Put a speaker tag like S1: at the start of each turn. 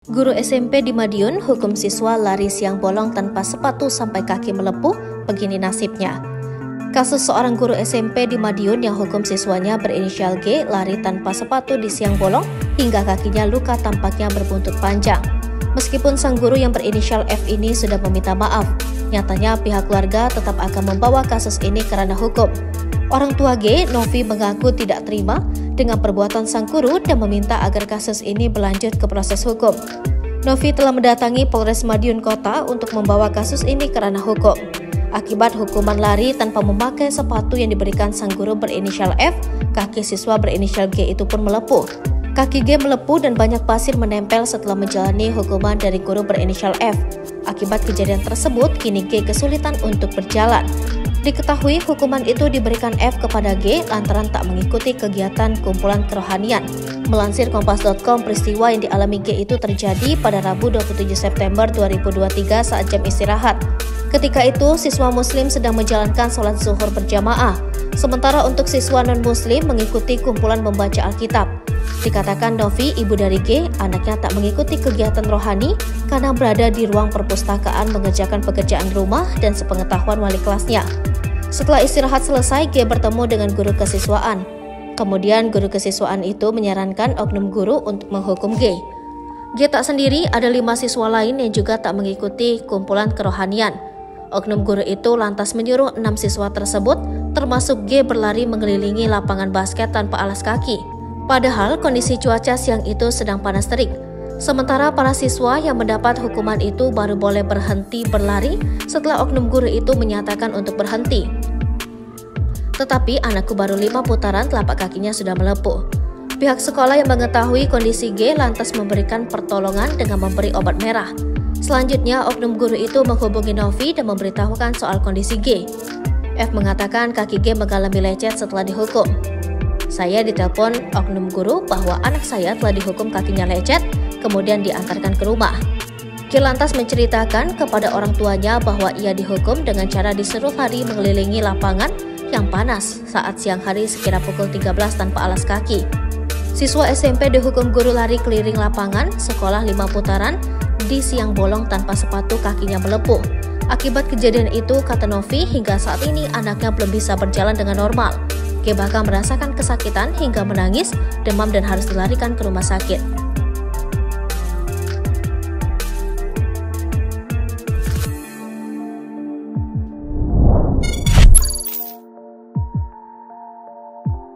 S1: Guru SMP di Madiun hukum siswa lari siang bolong tanpa sepatu sampai kaki melepuh, begini nasibnya. Kasus seorang guru SMP di Madiun yang hukum siswanya berinisial G lari tanpa sepatu di siang bolong hingga kakinya luka tampaknya berbuntut panjang. Meskipun sang guru yang berinisial F ini sudah meminta maaf, nyatanya pihak keluarga tetap akan membawa kasus ini ke ranah hukum. Orang tua G, Novi, mengaku tidak terima dengan perbuatan sang guru dan meminta agar kasus ini berlanjut ke proses hukum. Novi telah mendatangi Polres Madiun Kota untuk membawa kasus ini ke ranah hukum. Akibat hukuman lari tanpa memakai sepatu yang diberikan sang guru berinisial F, kaki siswa berinisial G itu pun melepuh. Kaki G melepuh dan banyak pasir menempel setelah menjalani hukuman dari guru berinisial F. Akibat kejadian tersebut, kini G kesulitan untuk berjalan. Diketahui hukuman itu diberikan F kepada G lantaran tak mengikuti kegiatan kumpulan kerohanian. Melansir Kompas.com, peristiwa yang dialami G itu terjadi pada Rabu 27 September 2023 saat jam istirahat. Ketika itu, siswa muslim sedang menjalankan sholat zuhur berjamaah, sementara untuk siswa non-muslim mengikuti kumpulan membaca Alkitab. Dikatakan Novi, ibu dari G, anaknya tak mengikuti kegiatan rohani karena berada di ruang perpustakaan mengerjakan pekerjaan rumah dan sepengetahuan wali kelasnya. Setelah istirahat selesai, G bertemu dengan guru kesiswaan. Kemudian guru kesiswaan itu menyarankan oknum guru untuk menghukum G. G tak sendiri, ada 5 siswa lain yang juga tak mengikuti kumpulan kerohanian. Oknum guru itu lantas menyuruh 6 siswa tersebut, termasuk G, berlari mengelilingi lapangan basket tanpa alas kaki. Padahal kondisi cuaca siang itu sedang panas terik. Sementara para siswa yang mendapat hukuman itu baru boleh berhenti berlari setelah oknum guru itu menyatakan untuk berhenti. Tetapi anakku baru 5 putaran telapak kakinya sudah melepuh. Pihak sekolah yang mengetahui kondisi G lantas memberikan pertolongan dengan memberi obat merah. Selanjutnya oknum guru itu menghubungi Novi dan memberitahukan soal kondisi G. F mengatakan kaki G mengalami lecet setelah dihukum. Saya ditelepon oknum guru bahwa anak saya telah dihukum kakinya lecet, kemudian diantarkan ke rumah. G lantas menceritakan kepada orang tuanya bahwa ia dihukum dengan cara disuruh lari mengelilingi lapangan yang panas saat siang hari sekira pukul 13 tanpa alas kaki. Siswa SMP dihukum guru lari keliling lapangan sekolah 5 putaran di siang bolong tanpa sepatu, kakinya melepuh. Akibat kejadian itu, kata Novi, hingga saat ini anaknya belum bisa berjalan dengan normal. G bahkan merasakan kesakitan hingga menangis, demam dan harus dilarikan ke rumah sakit.